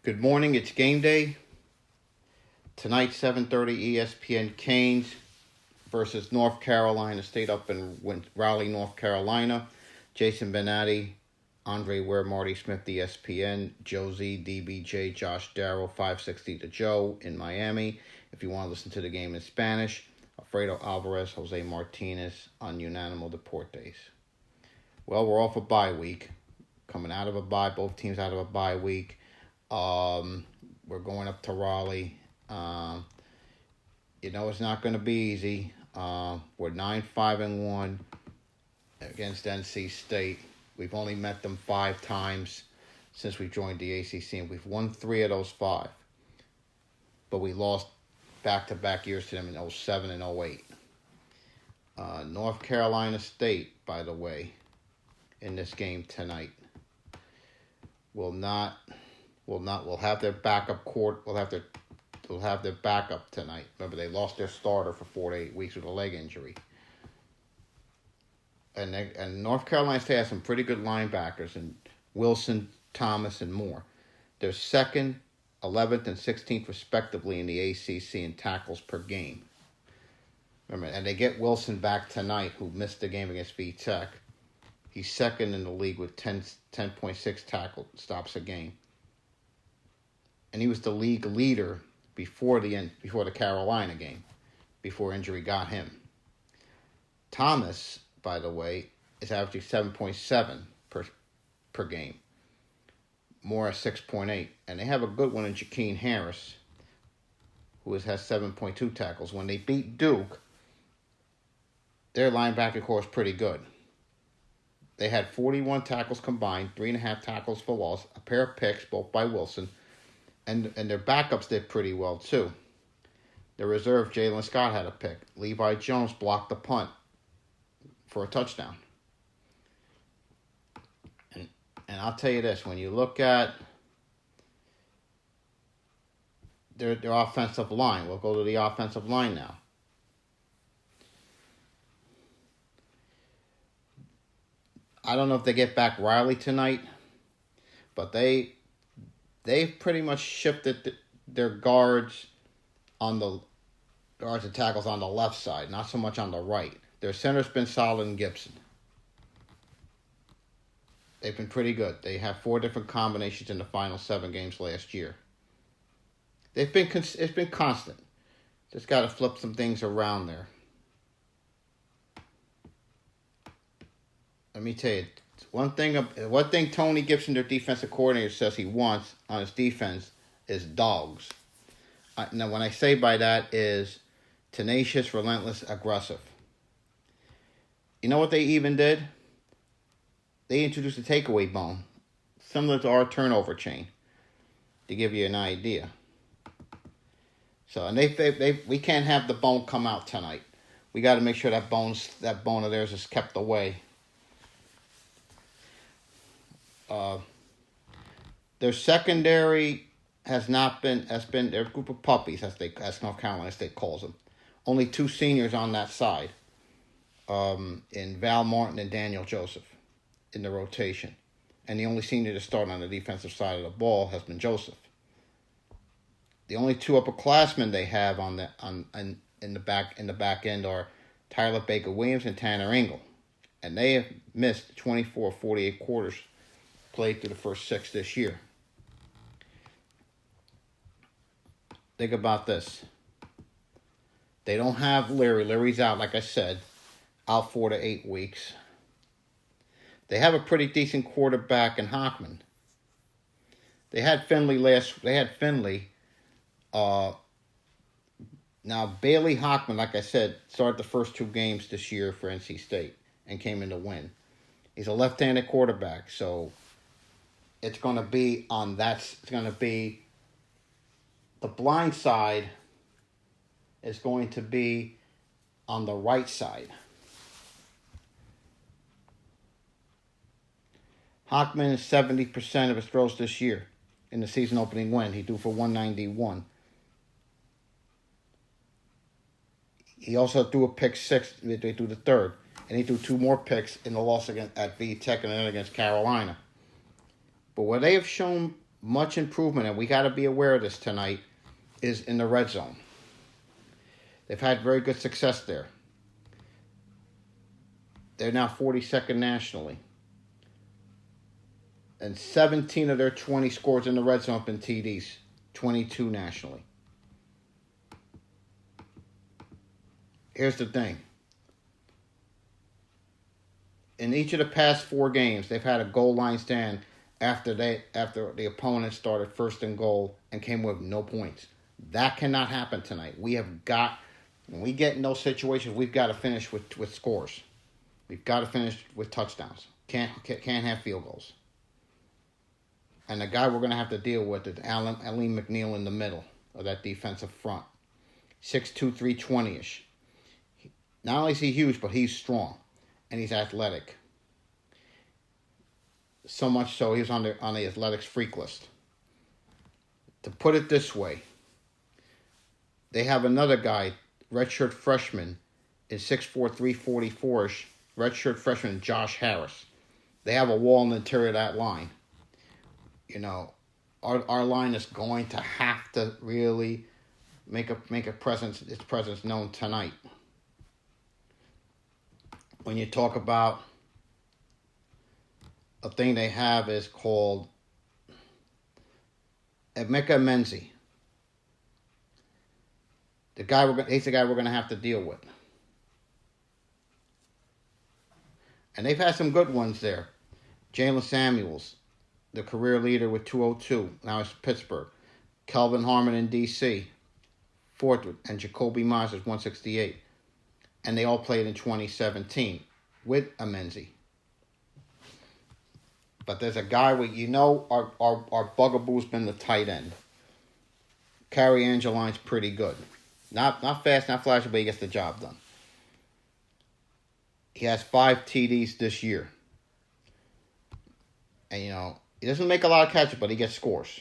Good morning, it's game day. Tonight, 7:30 ESPN Canes versus North Carolina State up in Raleigh, North Carolina. Jason Benatti, Andre Ware, Marty Smith, ESPN, Josie, DBJ, Josh Darrow, 560 to Joe in Miami. If you want to listen to the game in Spanish, Alfredo Alvarez, Jose Martinez on Unánimo Deportes. Well, we're off a bye week. Coming out of a bye, both teams out of a bye week. We're going up to Raleigh. It's not going to be easy. We're 9-5-1 against NC State. We've only met them 5 times since we joined the ACC, and we've won 3 of those 5. But we lost back-to-back years to them in 2007 and 2008. North Carolina State, by the way, in this game tonight, will have their backup court. They'll have their backup tonight. Remember, they lost their starter for 4 to 8 weeks with a leg injury. And North Carolina State has some pretty good linebackers, and Wilson, Thomas, and Moore. They're 2nd, 11th, and 16th respectively in the ACC in tackles per game. Remember, and they get Wilson back tonight, who missed the game against VTech. He's 2nd in the league with 10.6 tackle stops a game. And he was the league leader before the Carolina game, before injury got him. Thomas, by the way, is averaging 7.7 per game. Moore at 6.8. And they have a good one in Jakeem Harris, who has 7.2 tackles. When they beat Duke, their linebacker core is pretty good. They had 41 tackles combined, 3.5 tackles for loss, a pair of picks, both by Wilson, and their backups did pretty well too. The reserve, Jalen Scott, had a pick. Levi Jones blocked the punt for a touchdown. And I'll tell you this, when you look at their offensive line, we'll go to the offensive line now. I don't know if they get back Riley tonight, but they've pretty much shifted their guards and tackles on the left side, not so much on the right. Their center's been solid in Gibson. They've been pretty good. They have 4 different combinations in the final 7 games last year. It's been constant. Just got to flip some things around there. Let me tell you, one thing Tony Gibson, their defensive coordinator, says he wants on his defense is dogs. Now, what I say by that is tenacious, relentless, aggressive. You know what they even did? They introduced a takeaway bone, similar to our turnover chain, to give you an idea. So, and we can't have the bone come out tonight. We got to make sure that bone of theirs is kept away. Their secondary has been their group of puppies, as North Carolina State calls them. Only 2 seniors on that side, in Val Martin and Daniel Joseph, in the rotation, and the only senior to start on the defensive side of the ball has been Joseph. The only 2 upperclassmen they have in the back end are Tyler Baker Williams and Tanner Engel, and they have missed 24 of 48 quarters played through the first 6 this year. Think about this. They don't have Leary. Leary's out, like I said, out 4 to 8 weeks. They have a pretty decent quarterback in Hockman. They had Finley Now, Bailey Hockman, like I said, started the first 2 games this year for NC State and came in to win. He's a left-handed quarterback, so it's going to be the blind side is going to be on the right side. Hockman is 70% of his throws this year in the season opening win. He threw for 191. He also threw a pick 6. They threw the 3rd. And he threw 2 more picks in the loss at VTech and then against Carolina. But what they have shown much improvement, and we got to be aware of this tonight, is in the red zone. They've had very good success there. They're now 42nd nationally. And 17 of their 20 scores in the red zone have been TDs. 22 nationally. Here's the thing. In each of the past 4 games, they've had a goal line stand after the opponent started first and goal and came with no points. That cannot happen tonight. When we get in those situations, we've got to finish with scores. We've got to finish with touchdowns. Can't have field goals. And the guy we're going to have to deal with is Alim McNeil in the middle of that defensive front. 6'2", 320-ish. Not only is he huge, but he's strong. And he's athletic. So much so, he was on the athletics freak list. To put it this way, they have another guy, redshirt freshman, is 6'4", 344-ish, redshirt freshman Josh Harris. They have a wall in the interior of that line. You know, our line is going to have to really make its presence known tonight. When you talk about a thing they have is called Emeka Menzi. He's the guy we're going to have to deal with. And they've had some good ones there. Jalen Samuels, the career leader with 202. Now it's Pittsburgh. Kelvin Harmon in D.C. fourth, and Jacoby Myers is 168. And they all played in 2017 with Amenzi. But there's a guy our bugaboo's been the tight end. Carrie Angeline's pretty good. Not fast, not flashy, but he gets the job done. He has 5 TDs this year. And, he doesn't make a lot of catches, but he gets scores.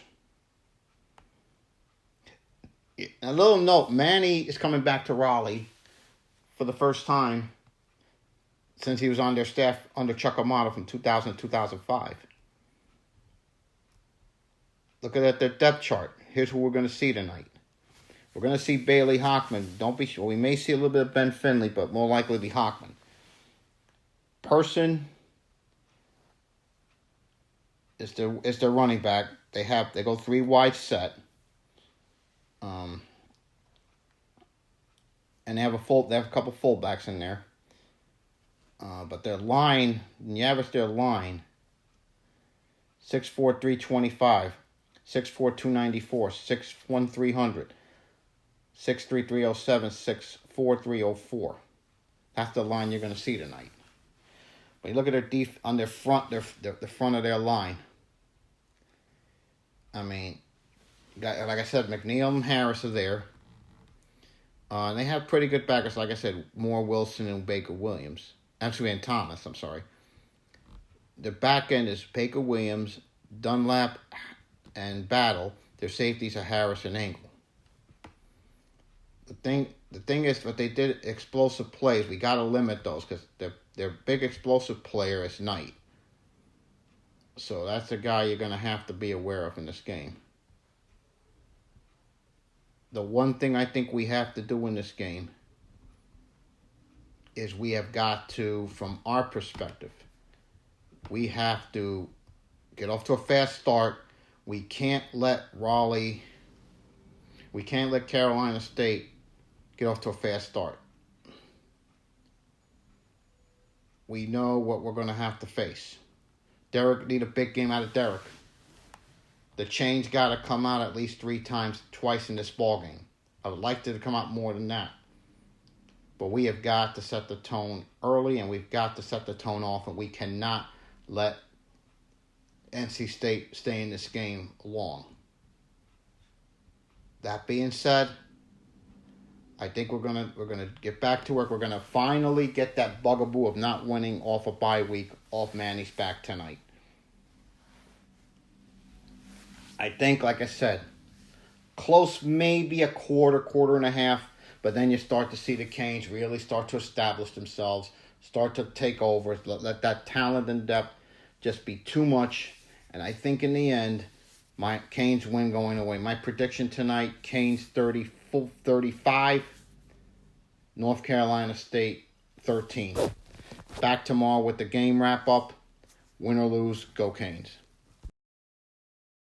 A little note, Manny is coming back to Raleigh for the first time since he was on their staff under Chuck Amato from 2000 to 2005. Look at their depth chart. Here's who we're going to see tonight. We're going to see Bailey Hockman. Don't be sure. We may see a little bit of Ben Finley, but more likely to be Hockman. Person is their running back. They go 3 wide set. And they have a couple fullbacks in there. But their line, when you average their line, 6'4", 325, 6'4", 294, 6'1", 300, 6'3", 307, 6'4", 304. That's the line you're going to see tonight. But you look at their on their front, the front of their line. I mean, like I said, McNeil and Harris are there. They have pretty good backers, like I said, Moore, Wilson, and Baker Williams. Actually, and Thomas, I'm sorry. The back end is Baker Williams, Dunlap, and Battle. Their safeties are Harris and Engel. The thing is, what they did, explosive plays, we got to limit those because their big explosive player is Knight. So that's the guy you're going to have to be aware of in this game. The one thing I think we have to do in this game is we have got to, from our perspective, we have to get off to a fast start. We can't let Carolina State get off to a fast start. We know what we're going to have to face. Derek need a big game out of Derek. The change got to come out at least twice in this ball game. I would like it to come out more than that. But we have got to set the tone early, and we've got to set the tone off, and we cannot let NC State stay in this game long. That being said, I think we're gonna get back to work. We're gonna finally get that bugaboo of not winning off a bye week off Manny's back tonight. I think, like I said, close maybe a quarter and a half, but then you start to see the Canes really start to establish themselves, start to take over, let that talent and depth just be too much. And I think in the end, My Canes win going away. My prediction tonight, Canes 35, North Carolina State 13. Back tomorrow with the game wrap-up. Win or lose, go Canes.